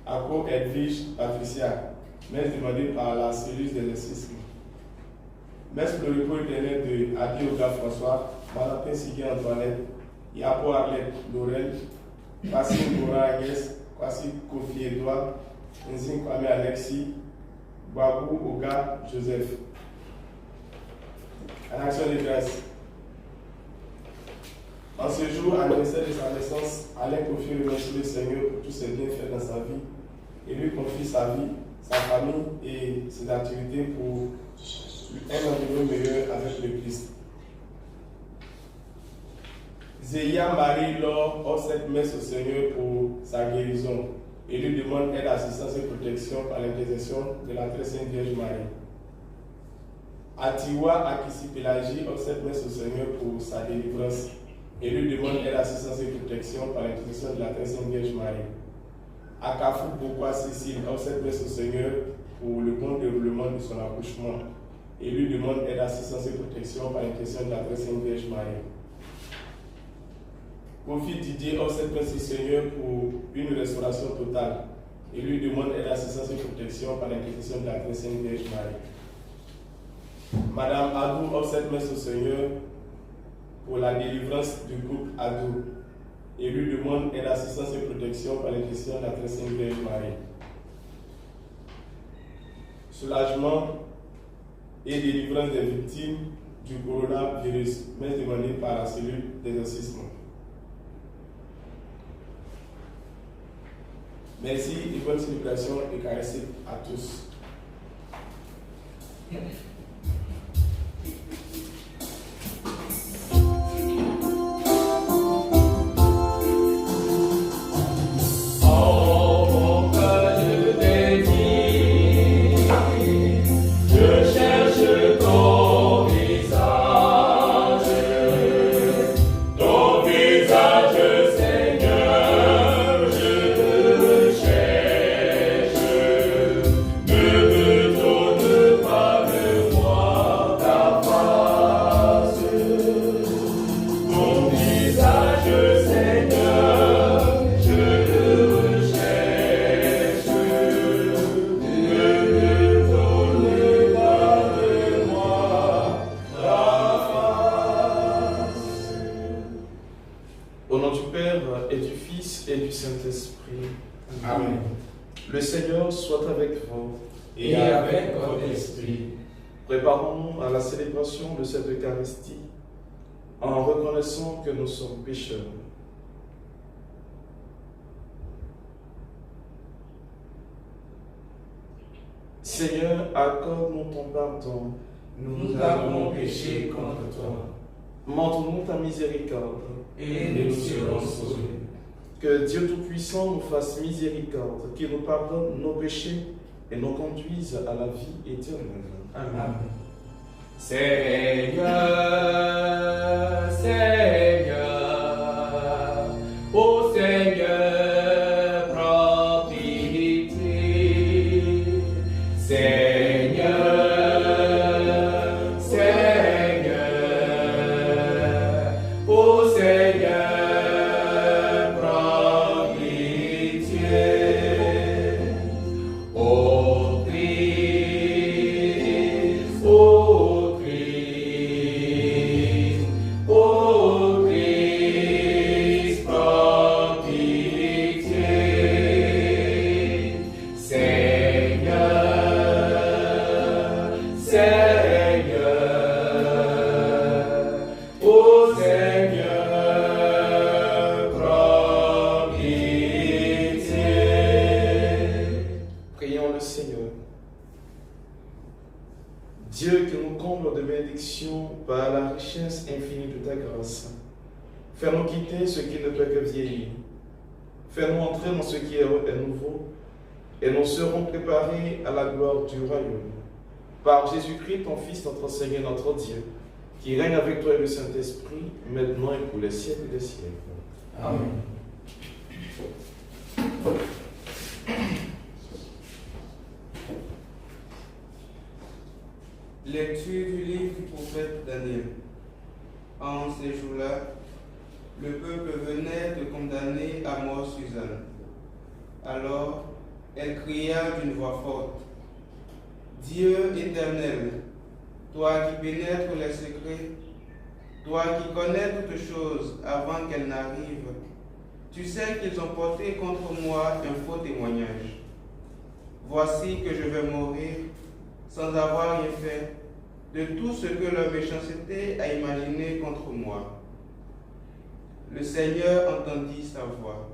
Ako Edwige Patricia, messe demandée par la cellule d'exercice. Messe pour le repos éternel de Adioga François, Valentin Sigui Antoinette, Yapo Arlette Laurel, Kwasi Ngora Agnès, Kwasi Kofi Edouard, Nzin Kwame Alexis, Babou Oga Joseph. En action de grâce. En ce jour, anniversaire de sa naissance, Alain Kofi remercie le Seigneur pour tous ses bienfaits dans sa vie et lui confie sa vie, sa famille et ses activités pour un environnement meilleur avec le Christ. Zéia Marie-Laure offre cette messe au Seigneur pour sa guérison et lui demande aide, assistance et protection par l'intercession de la très sainte Vierge Marie. Atiwa Akisi Pelagi offre cette messe au Seigneur pour sa délivrance et lui demande aide, assistance et protection par l'intercession de la très sainte Vierge Marie. Akafu Bokwa Cécile offre cette messe au Seigneur pour le bon déroulement de son accouchement et lui demande aide, assistance et protection par l'intercession de la très sainte Vierge Marie. Kofi Didier offre cette messe au Seigneur pour une restauration totale et lui demande aide, assistance et protection par l'intercession de la très sainte Vierge Marie. Madame Adou offre cette messe au Seigneur pour la délivrance du groupe Adou et lui demande aide, assistance et protection par l'intercession de la très sainte Vierge Marie. Soulagement et délivrance des victimes du coronavirus, messe demandée par la cellule d'exorcisme. Merci et bonne célébration et caresse à tous. Le Seigneur soit avec vous et avec votre esprit. Préparons-nous à la célébration de cette Eucharistie en reconnaissant que nous sommes pécheurs. Seigneur, accorde-nous ton pardon. Nous avons péché contre toi. Montre-nous ta miséricorde et nous serons sauvés. Que Dieu Tout-Puissant nous fasse miséricorde, qu'il nous pardonne nos péchés et nous conduise à la vie éternelle. Amen. Seigneur, Seigneur, ô Seigneur, prends pitié. Seigneur, Seigneur, ô Seigneur, par la richesse infinie de ta grâce. Fais-nous quitter ce qui ne peut que vieillir. Fais-nous entrer dans ce qui est nouveau, et nous serons préparés à la gloire du royaume. Par Jésus-Christ, ton Fils, notre Seigneur, notre Dieu, qui règne avec toi et le Saint-Esprit, maintenant et pour les siècles des siècles. Amen. Lecture du livre du prophète Daniel. En ces jours-là, le peuple venait de condamner à mort Suzanne. Alors, elle cria d'une voix forte. Dieu éternel, toi qui pénètres les secrets, toi qui connais toutes choses avant qu'elles n'arrivent, tu sais qu'ils ont porté contre moi un faux témoignage. Voici que je vais mourir sans avoir rien fait de tout ce que leur méchanceté a imaginé contre moi. Le Seigneur entendit sa voix.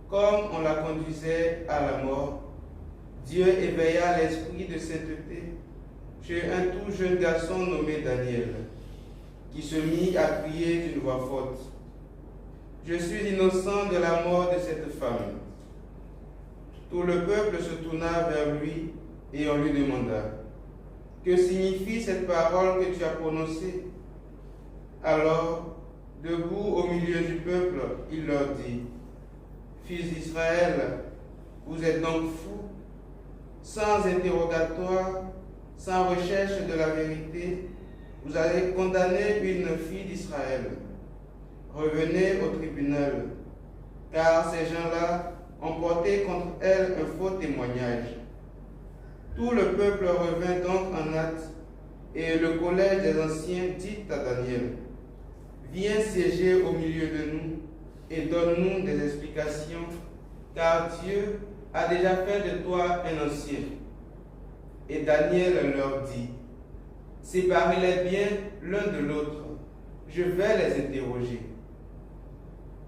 Comme on la conduisait à la mort, Dieu éveilla l'esprit de sainteté chez un tout jeune garçon nommé Daniel, qui se mit à crier d'une voix forte. Je suis innocent de la mort de cette femme. Tout le peuple se tourna vers lui et on lui demanda, que signifie cette parole que tu as prononcée? Alors, debout au milieu du peuple, il leur dit, Fils d'Israël, vous êtes donc fous, sans interrogatoire, sans recherche de la vérité, vous allez condamner une fille d'Israël. Revenez au tribunal, car ces gens-là ont porté contre elle un faux témoignage. Tout le peuple revint donc en hâte, et le collège des anciens dit à Daniel, viens siéger au milieu de nous et donne-nous des explications, car Dieu a déjà fait de toi un ancien. Et Daniel leur dit, séparez-les bien l'un de l'autre, je vais les interroger.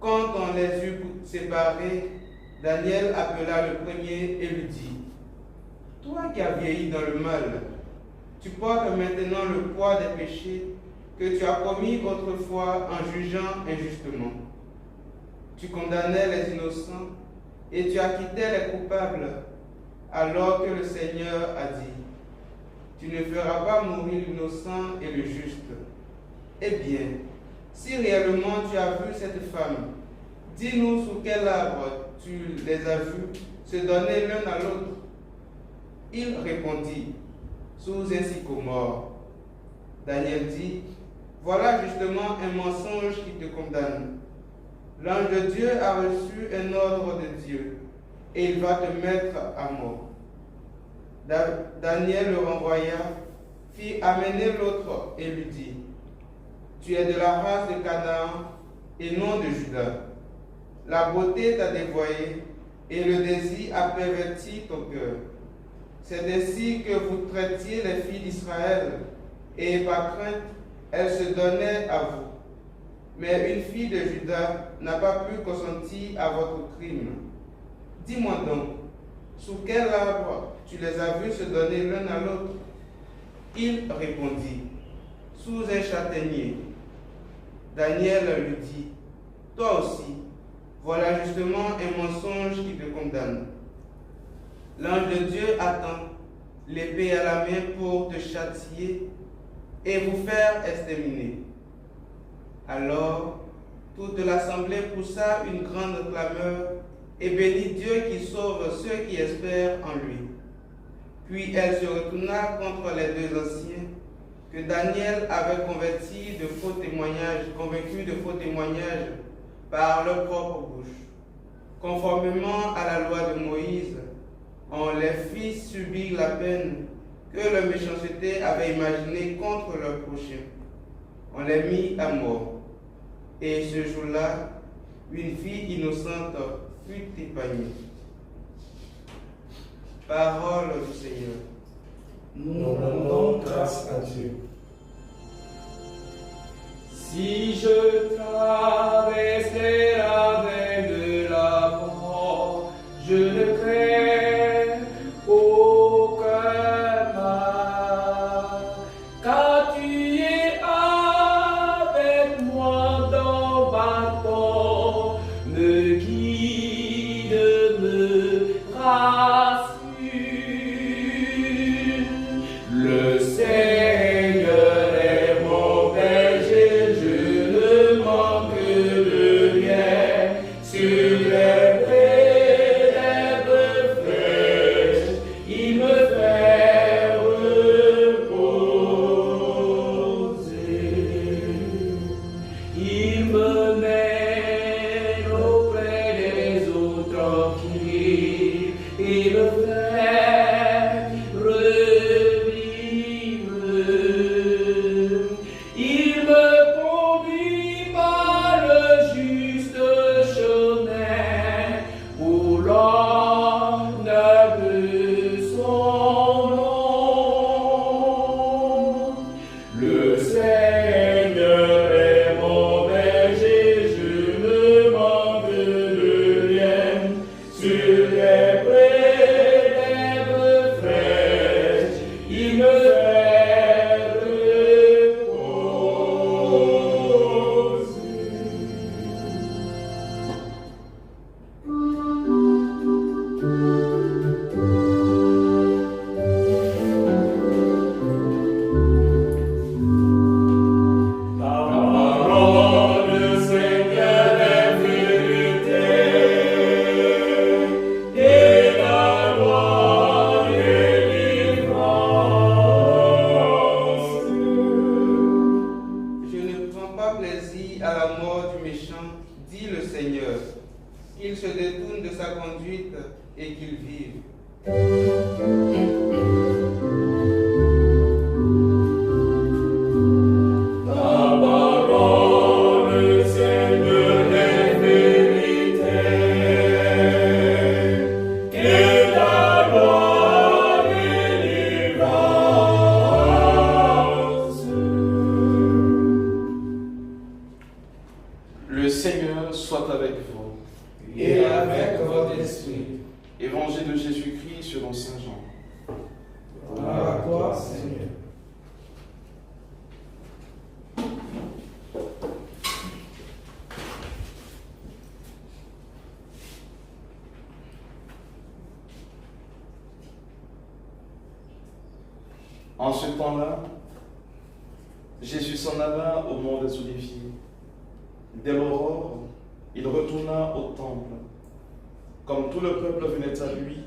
Quand on les eut séparés, Daniel appela le premier et lui dit, toi qui as vieilli dans le mal, tu portes maintenant le poids des péchés que tu as commis autrefois en jugeant injustement. Tu condamnais les innocents et tu acquittais les coupables, alors que le Seigneur a dit, tu ne feras pas mourir l'innocent et le juste. Eh bien, si réellement tu as vu cette femme, dis-nous sous quel arbre tu les as vus se donner l'un à l'autre. Il répondit, sous un sycomore. Daniel dit, voilà justement un mensonge qui te condamne. L'ange de Dieu a reçu un ordre de Dieu et il va te mettre à mort. Daniel le renvoya, fit amener l'autre et lui dit, tu es de la race de Canaan et non de Juda. La beauté t'a dévoyé et le désir a perverti ton cœur. C'est ainsi que vous traitiez les filles d'Israël, et par crainte, elles se donnaient à vous. Mais une fille de Juda n'a pas pu consentir à votre crime. Dis-moi donc, sous quel arbre tu les as vus se donner l'un à l'autre? Il répondit, sous un châtaignier. Daniel lui dit, toi aussi, voilà justement un mensonge qui te condamne. L'ange de Dieu attend, l'épée à la main pour te châtier et vous faire exterminer. Alors, toute l'assemblée poussa une grande clameur et bénit Dieu qui sauve ceux qui espèrent en lui. Puis elle se retourna contre les deux anciens que Daniel avait convaincus de faux témoignages par leur propre bouche. Conformément à la loi de Moïse, on les fit subir la peine que leur méchanceté avait imaginée contre leur prochain. On les mit à mort. Et ce jour-là, une fille innocente fut épargnée. Parole du Seigneur. Nous rendons grâce à Dieu. Si je traverse les ravins de la mort, je ne crains aucun mal, car tu es avec moi dans ma bâton, me guide, me rassure. Le Seigneur est mon berger, je ne manque de rien. Sur les herbes fraîches, il me fait reposer. Il me mène auprès des eaux tranquilles et lui est près d'herbes fraîches, il me fait reposer. Ta parole, Seigneur, est vérité, et ta loi délivrance. Je ne prends pas plaisir à la mort du méchant, dit le Seigneur, qu'il se détourne de sa conduite et qu'il vive. Ta parole, Seigneur, est vérité, et ta loi délivrance. Le Seigneur soit avec vous. Et avec votre esprit. Évangile de Jésus-Christ selon Saint Jean. Gloire à toi, Seigneur. En ce temps-là, Jésus s'en alla au mont des Oliviers. Dès l'aurore, il retourna au temple. Comme tout le peuple venait à lui,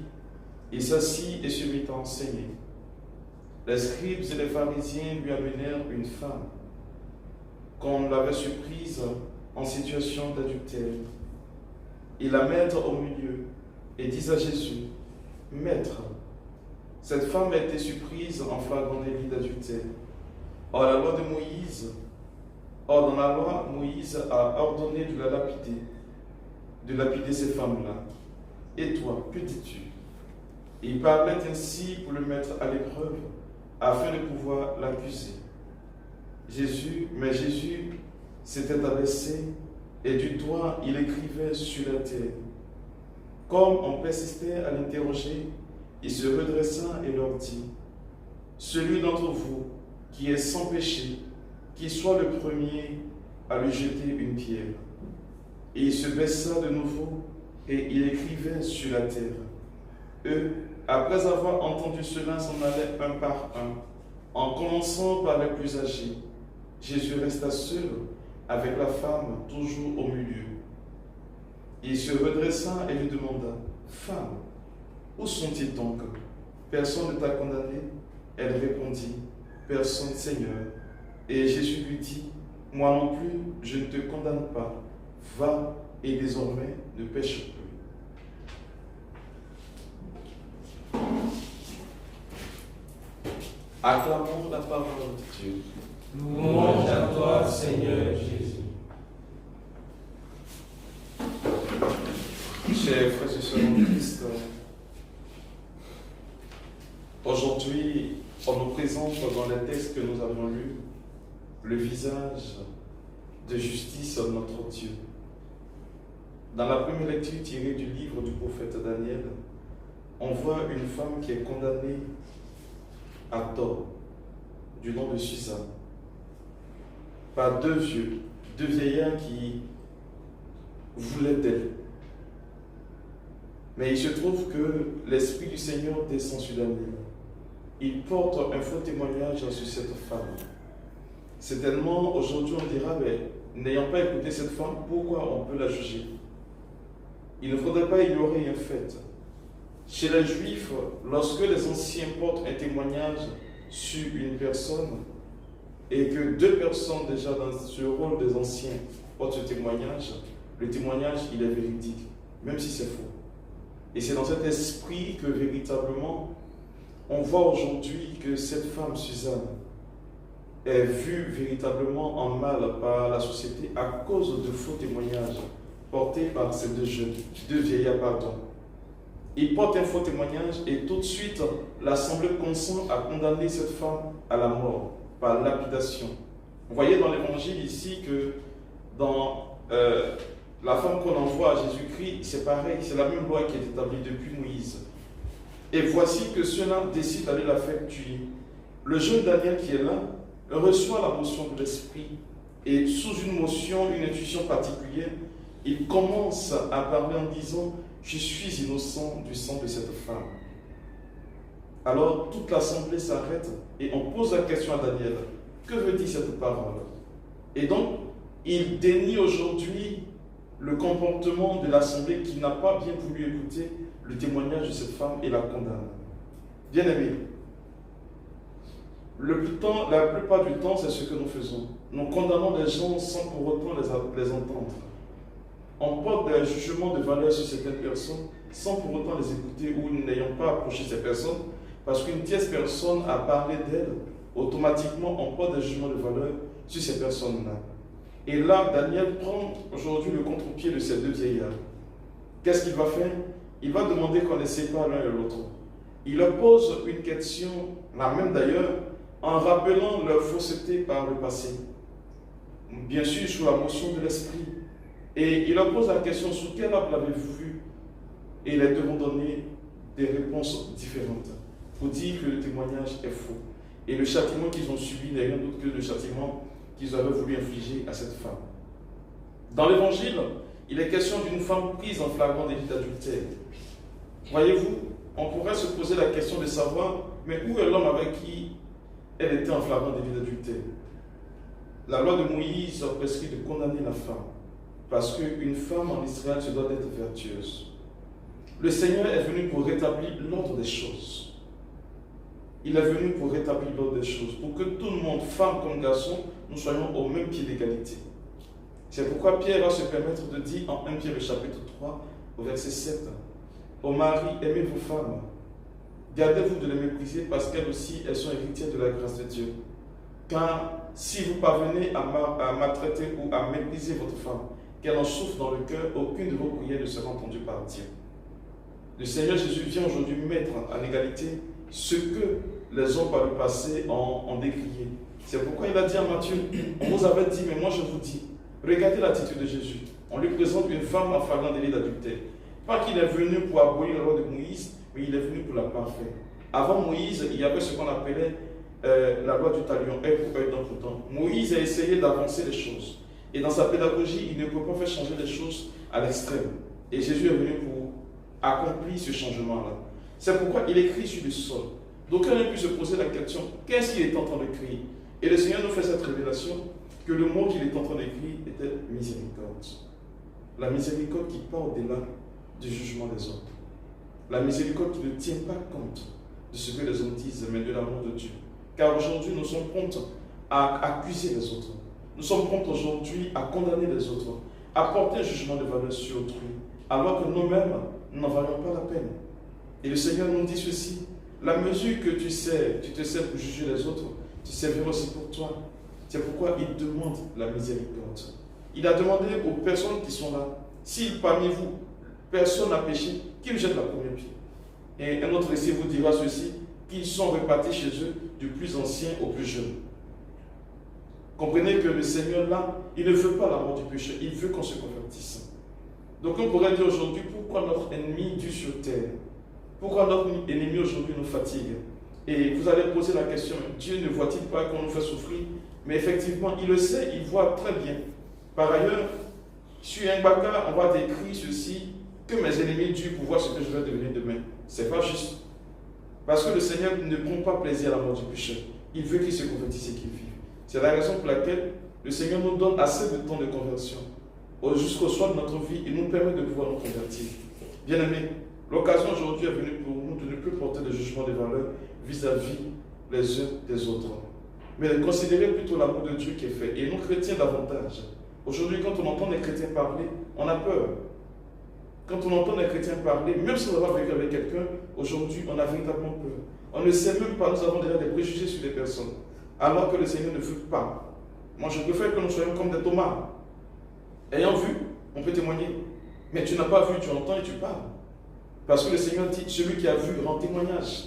il s'assit et se mit à enseigner. Les scribes et les pharisiens lui amenèrent une femme, qu'on l'avait surprise en situation d'adultère. Ils la mettent au milieu et disent à Jésus, « Maître, cette femme a été surprise en flagrant délit d'adultère. Or, dans la loi, Moïse a ordonné de la lapider ces femmes-là. Et toi, que dis-tu » Il parlait ainsi pour le mettre à l'épreuve, afin de pouvoir l'accuser. Mais Jésus s'était abaissé, et du doigt il écrivait sur la terre. Comme on persistait à l'interroger, il se redressa et leur dit, « Celui d'entre vous qui est sans péché, qu'il soit le premier à lui jeter une pierre. » Et il se baissa de nouveau et il écrivait sur la terre. Eux, après avoir entendu cela, s'en allaient un par un, en commençant par les plus âgés. Jésus resta seul avec la femme toujours au milieu. Il se redressa et lui demanda, « Femme, où sont-ils donc? Personne ne t'a condamné ?» Elle répondit, « Personne, Seigneur. » Et Jésus lui dit, « Moi non plus, je ne te condamne pas. Va et désormais ne pêche plus. » Acclamons la parole de Dieu. Louange à toi, Seigneur Jésus. Chers frères et sœurs en Christ, aujourd'hui, on nous présente dans les textes que nous avons lus le visage de justice de notre Dieu. Dans la première lecture tirée du livre du prophète Daniel, on voit une femme qui est condamnée à tort, du nom de Suzanne, par deux vieillards qui voulaient d'elle. Mais il se trouve que l'Esprit du Seigneur descend sur Daniel. Il porte un faux témoignage sur cette femme. Certainement, aujourd'hui, on dira, mais n'ayant pas écouté cette femme, pourquoi on peut la juger? Il ne faudrait pas ignorer un fait. Chez les Juifs, lorsque les anciens portent un témoignage sur une personne, et que deux personnes déjà dans ce rôle des anciens portent ce témoignage, le témoignage, il est véridique, même si c'est faux. Et c'est dans cet esprit que véritablement, on voit aujourd'hui que cette femme, Suzanne, est vue véritablement en mal par la société à cause de faux témoignages portés par ces deux vieillards, pardon. Ils portent un faux témoignage et tout de suite, l'Assemblée consent à condamner cette femme à la mort par lapidation. Vous voyez dans l'Évangile ici que dans la femme qu'on envoie à Jésus-Christ, c'est pareil, c'est la même loi qui est établie depuis Moïse. Et voici que ceux-là décident d'aller la faire tuer. Le jeune Daniel qui est là reçoit la motion de l'Esprit et sous une motion, une intuition particulière, il commence à parler en disant « Je suis innocent du sang de cette femme ». Alors toute l'assemblée s'arrête et on pose la question à Daniel « Que veut dire cette parole ?» Et donc, il dénie aujourd'hui le comportement de l'assemblée qui n'a pas bien voulu écouter le témoignage de cette femme et la condamne. Bien aimé, la plupart du temps, c'est ce que nous faisons. Nous condamnons les gens sans pour autant les entendre. On porte des jugements de valeur sur certaines personnes sans pour autant les écouter ou n'ayant pas approché ces personnes parce qu'une tierce personne a parlé d'elle. Automatiquement, on porte des jugements de valeur sur ces personnes-là. Et là, Daniel prend aujourd'hui le contre-pied de ces deux vieillards. Qu'est-ce qu'il va faire? Il va demander qu'on les sépare l'un et l'autre. Il leur pose une question, la même d'ailleurs, en rappelant leur fausseté par le passé. Bien sûr, sous la motion de l'esprit. Et il leur pose la question, sous quel arbre l'avez-vous vu? Et ils devront donner des réponses différentes pour dire que le témoignage est faux. Et le châtiment qu'ils ont subi n'est rien d'autre que le châtiment qu'ils avaient voulu infliger à cette femme. Dans l'évangile, il est question d'une femme prise en flagrant délit d'adultère. Voyez-vous, on pourrait se poser la question de savoir, mais où est l'homme avec qui elle était en flagrant délit d'adultère? La loi de Moïse a prescrit de condamner la femme, parce qu'une femme en Israël se doit d'être vertueuse. Le Seigneur est venu pour rétablir l'ordre des choses. Il est venu pour rétablir l'ordre des choses, pour que tout le monde, femme comme garçon, nous soyons au même pied d'égalité. C'est pourquoi Pierre va se permettre de dire en 1 Pierre le chapitre 3, au verset 7, « Ô mari, aimez vos femmes, gardez-vous de les mépriser parce qu'elles aussi, elles sont héritières de la grâce de Dieu. Car si vous parvenez à maltraiter ou à mépriser votre femme, qu'elle en souffre dans le cœur, aucune de vos prières ne sera entendue par Dieu. » Le Seigneur Jésus vient aujourd'hui mettre en égalité ce que les hommes par le passé ont décrié. C'est pourquoi il a dit à Matthieu, on vous avait dit, mais moi je vous dis, regardez l'attitude de Jésus. On lui présente une femme en flagrant délit d'adultère. Pas qu'il est venu pour abolir la loi de Moïse, mais il est venu pour la parfaire. Avant Moïse, il y avait ce qu'on appelait la loi du talion, œil pour œil, dent pour dent. Moïse a essayé d'avancer les choses. Et dans sa pédagogie, il ne peut pas faire changer les choses à l'extrême. Et Jésus est venu pour accomplir ce changement-là. C'est pourquoi il écrit sur le sol. Donc on a pu se poser la question, qu'est-ce qu'il est en train d'écrire? Et le Seigneur nous fait cette révélation que le mot qu'il est en train d'écrire était miséricorde. La miséricorde qui part au-delà du jugement des hommes. La miséricorde qui ne tient pas compte de ce que les hommes disent, mais de l'amour de Dieu. Car aujourd'hui, nous sommes prompts à accuser les autres. Nous sommes prompts aujourd'hui à condamner les autres, à porter un jugement de valeur sur autrui, alors que nous-mêmes n'en valions pas la peine. Et le Seigneur nous dit ceci, la mesure que tu te sers pour juger les autres, tu serviras aussi pour toi. C'est pourquoi il demande la miséricorde. Il a demandé aux personnes qui sont là, si parmi vous, personne n'a péché, qu'il jette la première pierre. Et un autre récit vous dira ceci, qu'ils sont répartis chez eux du plus ancien au plus jeune. Comprenez que le Seigneur là, il ne veut pas la mort du péché, il veut qu'on se convertisse. Donc on pourrait dire aujourd'hui, pourquoi notre ennemi dure sur terre? Pourquoi notre ennemi aujourd'hui nous fatigue? Et vous allez poser la question, Dieu ne voit-il pas qu'on nous fait souffrir? Mais effectivement, il le sait, il voit très bien. Par ailleurs, sur un baka, on va décrire ceci, que mes ennemis durent pour voir ce que je vais devenir demain. C'est pas juste. Parce que le Seigneur ne prend pas plaisir à la mort du péché. Il veut qu'il se convertisse et qu'il vive. C'est la raison pour laquelle le Seigneur nous donne assez de temps de conversion. Jusqu'au soir de notre vie, il nous permet de pouvoir nous convertir. Bien aimés, l'occasion aujourd'hui est venue pour nous de ne plus porter de jugement des valeurs vis-à-vis les uns des autres. Mais de considérer plutôt l'amour de Dieu qui est fait. Et nous chrétiens davantage. Aujourd'hui, quand on entend les chrétiens parler, on a peur. Quand on entend les chrétiens parler, même si on va vécu avec quelqu'un, aujourd'hui, on a véritablement peur. On ne sait même pas, nous avons déjà des préjugés sur les personnes. Alors que le Seigneur ne veut pas. Moi, je préfère que nous soyons comme des Thomas. Ayant vu, on peut témoigner. Mais tu n'as pas vu, tu entends et tu parles. Parce que le Seigneur dit, celui qui a vu rend témoignage.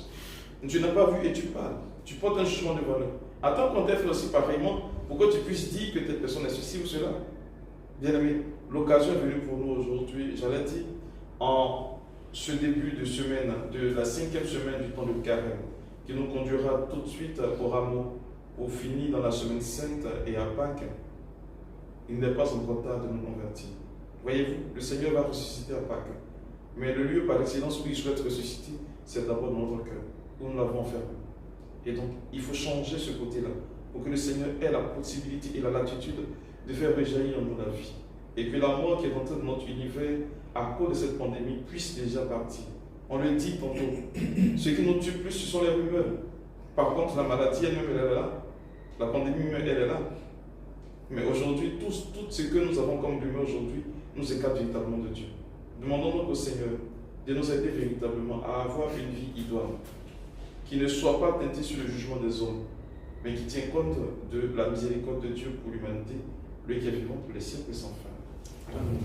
Tu n'as pas vu et tu parles. Tu portes un jugement de valeur. Attends qu'on t'ait fait aussi pareillement pour que tu puisses dire que telle personne est ceci ou cela. Bien aimé, l'occasion est venue pour nous aujourd'hui, j'allais dire, en ce début de semaine, de la 5e semaine du temps de carême, qui nous conduira tout de suite au rameau, pour finir dans la semaine sainte et à Pâques. Il n'est pas encore tard de nous convertir. Voyez-vous, le Seigneur va ressusciter à Pâques. Mais le lieu par excellence où il souhaite ressusciter, c'est d'abord dans notre cœur, où nous l'avons enfermé. Et donc, il faut changer ce côté-là, pour que le Seigneur ait la possibilité et la latitude de faire rejaillir en nous la vie. Et que la mort qui est entrée dans notre univers, à cause de cette pandémie, puisse déjà partir. On le dit tantôt. Ce qui nous tue plus, ce sont les rumeurs. Par contre, la maladie elle-même, elle est là. La pandémie, elle est là. Mais aujourd'hui, tout ce que nous avons comme rumeur aujourd'hui, nous écarte véritablement de Dieu. Demandons donc au Seigneur de nous aider véritablement à avoir une vie idoine, qui ne soit pas teintée sur le jugement des hommes, mais qui tient compte de la miséricorde de Dieu pour l'humanité, lui qui est vivant pour les siècles sans fin. Amen.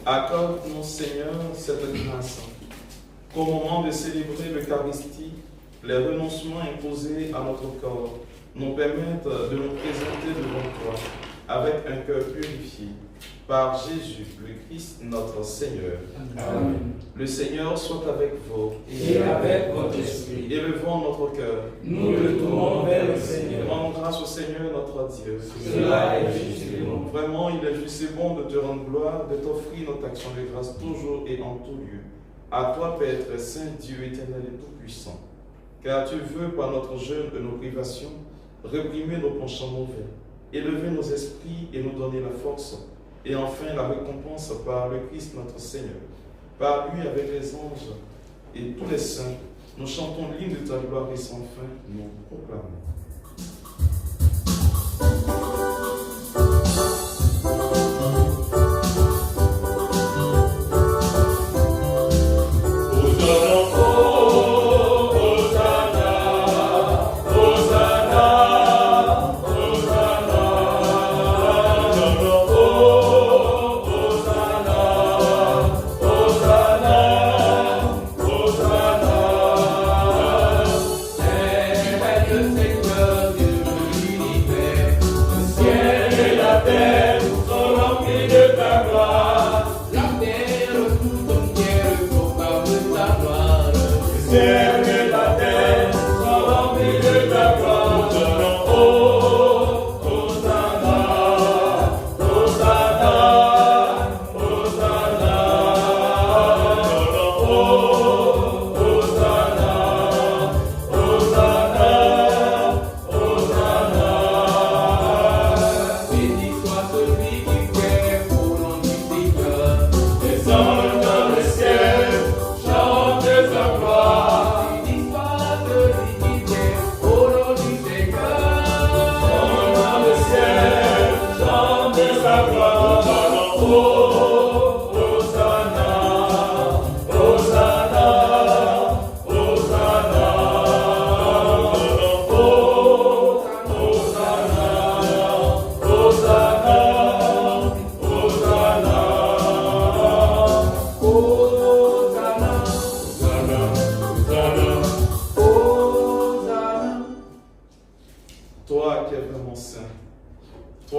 Accorde-nous, Seigneur, cette grâce, qu'au moment de célébrer l'Eucharistie, les renoncements imposés à notre corps nous permettent de nous présenter devant toi avec un cœur purifié par Jésus, le Christ, notre Seigneur. Amen. Le Seigneur soit avec vous. Et avec votre esprit. Élevons notre cœur. Nous le tournons vers le Seigneur. Rendons grâce au Seigneur notre Dieu. Cela est juste et bon. Vraiment, il est juste et bon de te rendre gloire, de t'offrir notre action de grâce toujours et en tout lieu. À toi, Père très saint, Dieu éternel et tout-puissant. Car tu veux, par notre jeûne et nos privations, réprimer nos penchants mauvais, élever nos esprits et nous donner la force, et enfin la récompense par le Christ notre Seigneur. Par lui, avec les anges et tous les saints, nous chantons l'hymne de ta gloire et sans fin, nous proclamons.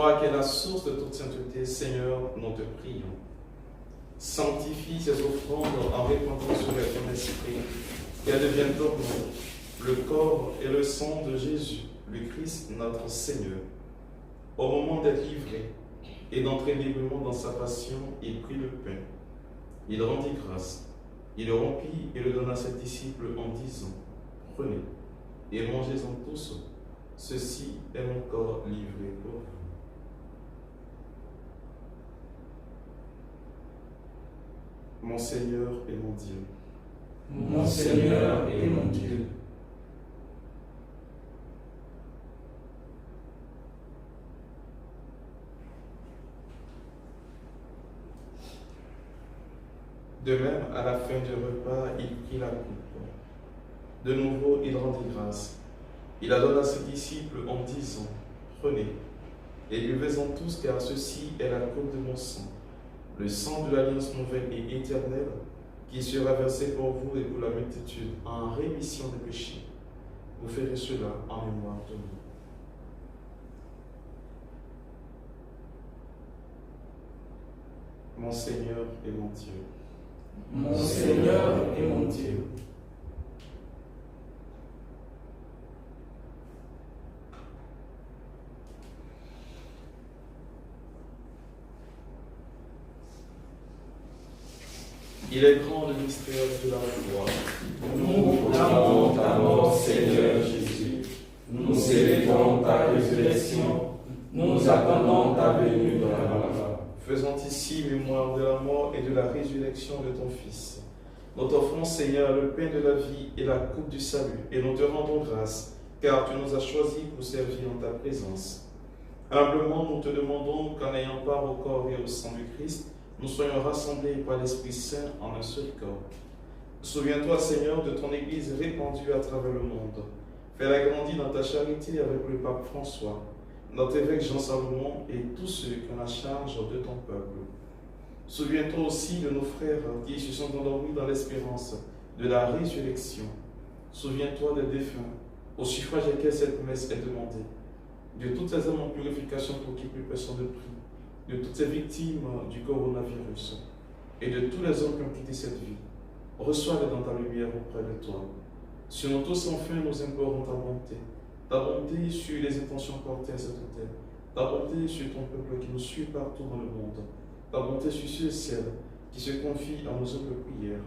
Toi qui es la source de toute sainteté, Seigneur, nous te prions. Sanctifie ces offrandes en répandant sur elles ton esprit, qu'elles deviennent pour nous le corps et le sang de Jésus, le Christ, notre Seigneur. Au moment d'être livré et d'entrer librement dans sa passion, il prit le pain. Il rendit grâce. Il le rompit et le donna à ses disciples en disant, « Prenez et mangez-en tous. Ceci est mon corps livré pour vous. » Mon Seigneur et mon Dieu. Mon Seigneur et mon Dieu. De même, à la fin du repas, il prit la coupe. De nouveau, il rendit grâce. Il la donna à ses disciples en disant, « Prenez et buvez-en tous, car ceci est la coupe de mon sang, le sang de l'alliance nouvelle et éternelle, qui sera versé pour vous et pour la multitude en rémission des péchés. Vous ferez cela en mémoire de nous. » Mon Seigneur et mon Dieu. Mon Seigneur et mon Dieu. Il est grand le mystère de la foi. Nous proclamons ta mort, Seigneur Jésus. Nous célébrons ta résurrection. Nous attendons ta venue dans la gloire. Faisons ici mémoire de la mort et de la résurrection de ton Fils. Nous t'offrons, Seigneur, le pain de la vie et la coupe du salut, et nous te rendons grâce, car tu nous as choisis pour servir en ta présence. Humblement, nous te demandons qu'en ayant part au corps et au sang du Christ, nous soyons rassemblés par l'Esprit Saint en un seul corps. Souviens-toi, Seigneur, de ton Église répandue à travers le monde. Fais-la grandir dans ta charité avec le pape François, notre évêque Jean Salomon et tous ceux qui ont la charge de ton peuple. Souviens-toi aussi de nos frères qui se sont endormis dans l'espérance de la résurrection. Souviens-toi des défunts, au suffrage desquels cette promesse est demandée, de toutes ces âmes en purification pour qui plus personne ne prie, de toutes ces victimes du coronavirus et de tous les hommes qui ont quitté cette vie. Reçois-les dans ta lumière auprès de toi. Sur nous tous, enfin, nous implorons ta bonté sur les intentions portées à cette terre, ta bonté sur ton peuple qui nous suit partout dans le monde, ta bonté sur ceux et celles qui se confient à nos humbles prières.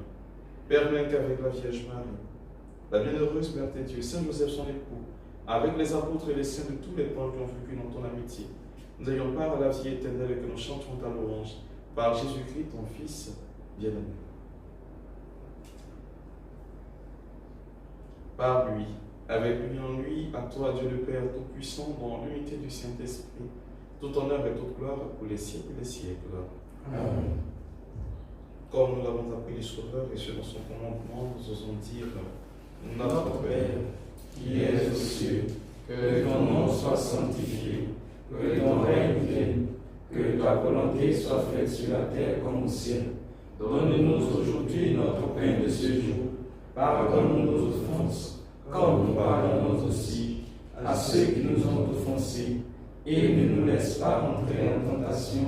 Permets qu'avec la Vierge Marie, la bienheureuse Mère de Dieu, Saint Joseph son époux, avec les apôtres et les saints de tous les peuples qui ont vécu dans ton amitié, nous ayons part à la vie éternelle et que nous chantions ta louange par Jésus-Christ, ton Fils bien-aimé. Par lui, avec lui en lui, à toi, Dieu le Père Tout-Puissant, dans l'unité du Saint-Esprit, tout honneur et toute gloire pour les siècles et les siècles. Amen. Comme nous l'avons appris les sauveurs et selon son commandement, nous osons dire Notre Père, qui es aux cieux, que ton nom soit sanctifié, que ton règne vienne, que ta volonté soit faite sur la terre comme au ciel. Donne-nous aujourd'hui notre pain de ce jour. Pardonne-nous nos offenses, comme nous pardonnons aussi à ceux qui nous ont offensés. Et ne nous laisse pas entrer en tentation,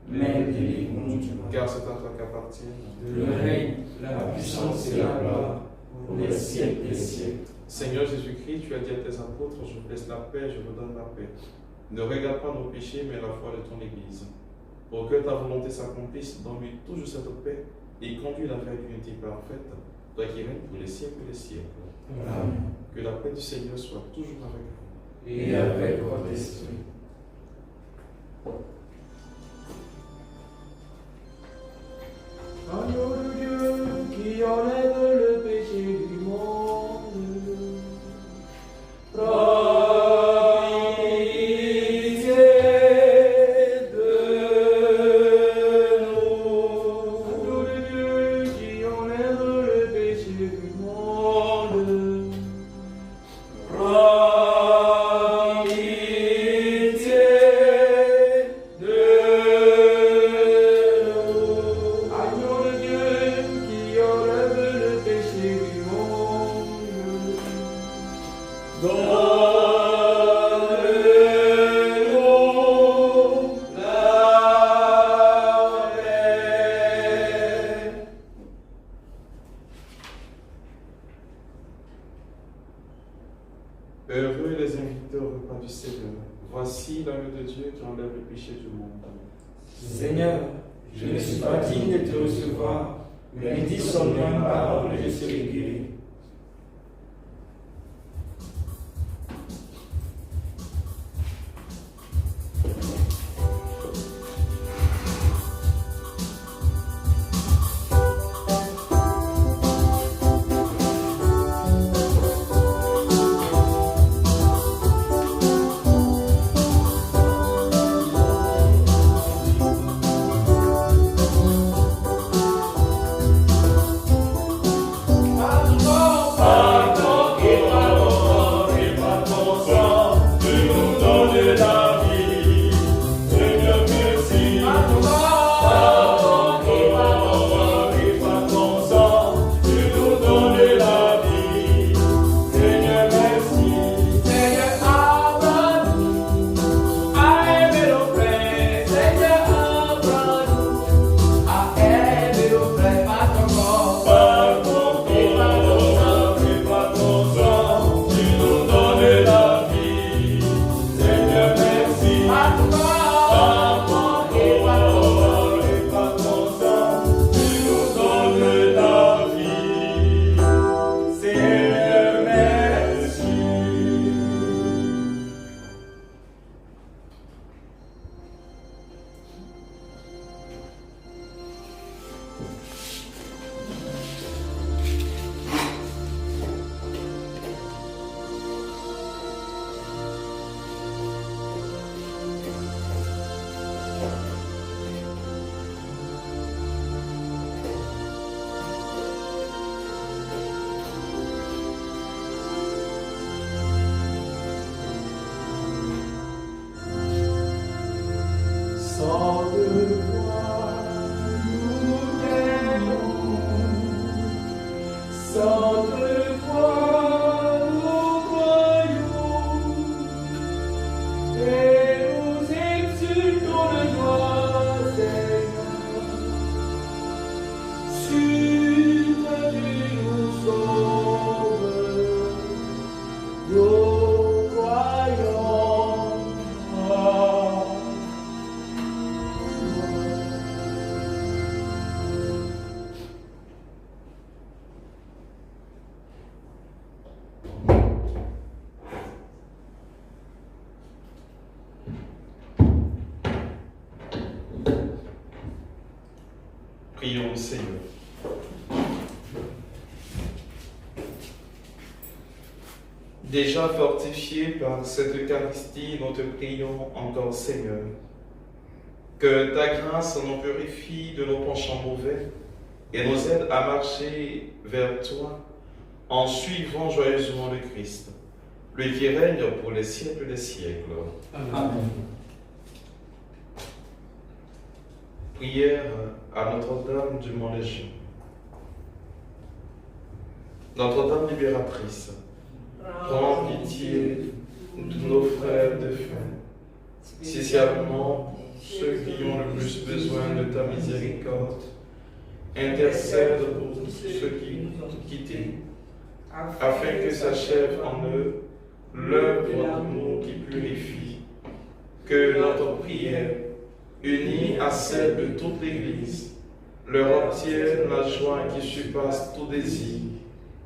mais délivre-nous du mal. car c'est à toi qu'appartiennent Le règne, la puissance et la gloire, pour les siècles des siècles. Seigneur Jésus-Christ, tu as dit à tes apôtres, je vous laisse la paix, je vous donne la paix. Ne regarde pas nos péchés, mais la foi de ton Église. Pour que ta volonté s'accomplisse, donne-lui toujours cette paix et conduis la vers l'unité parfaite, toi qui règnes pour les siècles et les siècles. Amen. Que la paix du Seigneur soit toujours avec vous. Et avec votre esprit. Agneau de Dieu qui enlève le péché du monde, prends pitié de nous. Agneau de Dieu qui enlève le péché du monde, prends pitié de nous. Agneau de Dieu Heureux les invités au repas du Seigneur. Voici l'agneau de Dieu qui enlève le péché du monde. Seigneur, je ne suis pas digne de te recevoir, mais dis seulement une parole et je serai guéri. Prions le Seigneur. Déjà fortifiés par cette Eucharistie, nous te prions encore, Seigneur. Que ta grâce nous purifie de nos penchants mauvais et nous aide à marcher vers toi en suivant joyeusement le Christ, lui qui règne pour les siècles des siècles. Amen. Prière à Notre-Dame du Mont-Légion. Notre-Dame libératrice, prends pitié de nos frères défunts, spécialement ceux qui ont le plus besoin de ta miséricorde. Intercède pour tous ceux qui nous ont quittés, afin que s'achève en eux l'œuvre d'amour qui purifie. Que notre prière, unie à celle de toute l'Église, leur obtienne la joie qui surpasse tout désir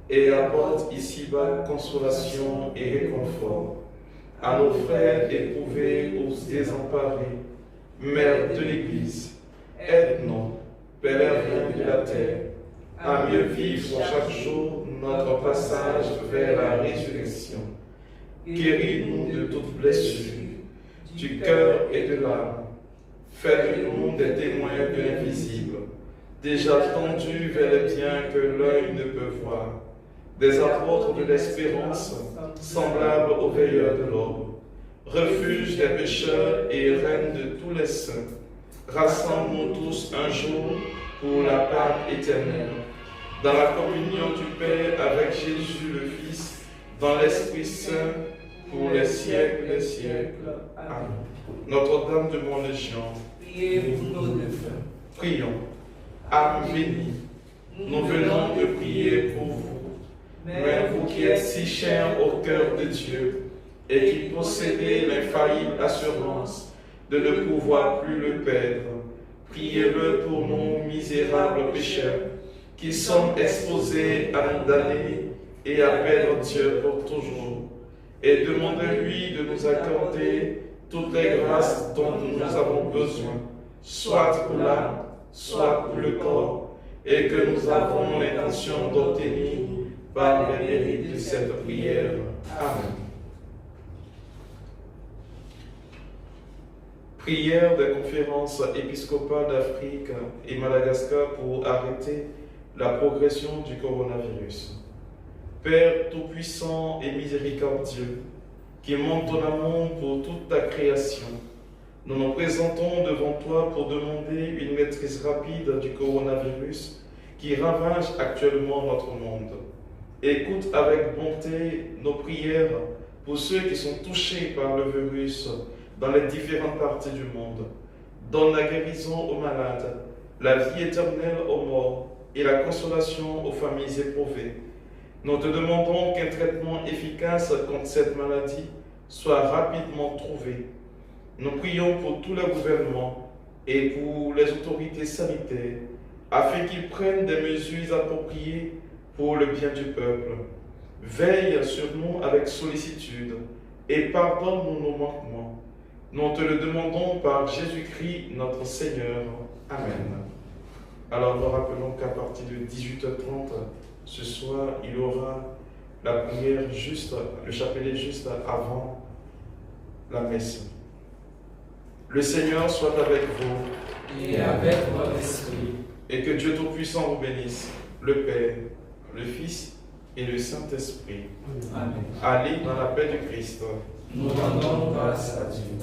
et apporte ici-bas consolation et réconfort à nos frères éprouvés ou désemparés. Mère de l'Église, aide-nous, pèlerins de la terre, à mieux vivre chaque jour notre passage vers la résurrection. Guéris-nous de toute blessure, du cœur et de l'âme. Faites-nous des témoins de l'invisible, déjà tendus vers les biens que l'œil ne peut voir, des apôtres de l'espérance, semblables aux veilleurs de l'aube, refuge des pécheurs et reine de tous les saints. Rassemble-nous tous un jour pour la Pâque éternelle, dans la communion du Père avec Jésus le Fils, dans l'Esprit Saint, pour les siècles des siècles. Amen. Notre-Dame de Mont-Légion, Priez pour nos défunts. prions. Âme bénie, nous venons de prier pour vous. Mère, vous qui qui êtes si cher au cœur de Dieu et qui possédez l'infaillible assurance de ne pouvoir plus le perdre, priez-le pour nous misérables pécheurs qui sommes exposés à nous damner et à perdre Dieu pour toujours. Et demandez-lui de nous accorder toutes les grâces dont nous avons besoin, soit pour l'âme, soit pour le corps, et que nous avons l'intention d'obtenir par les mérites de cette prière. Amen. Prière des conférences épiscopales d'Afrique et Madagascar pour arrêter la progression du coronavirus. Père tout-puissant et miséricordieux, qui monte ton amour pour toute ta création, nous nous présentons devant toi pour demander une maîtrise rapide du coronavirus qui ravage actuellement notre monde. Écoute avec bonté nos prières pour ceux qui sont touchés par le virus dans les différentes parties du monde. Donne la guérison aux malades, la vie éternelle aux morts et la consolation aux familles éprouvées. Nous te demandons qu'un traitement efficace contre cette maladie soit rapidement trouvé. Nous prions pour tous les gouvernements et pour les autorités sanitaires afin qu'ils prennent des mesures appropriées pour le bien du peuple. Veille sur nous avec sollicitude et pardonne-nous nos manquements. Nous te le demandons par Jésus-Christ notre Seigneur. Amen. Alors nous rappelons qu'à partir de 18h30, ce soir, il y aura la prière juste, le chapelet juste avant la messe. Le Seigneur soit avec vous. Et avec votre esprit. Et que Dieu Tout-Puissant vous bénisse, le Père, le Fils et le Saint-Esprit. Amen. Allez dans la paix du Christ. Nous rendons grâce à Dieu.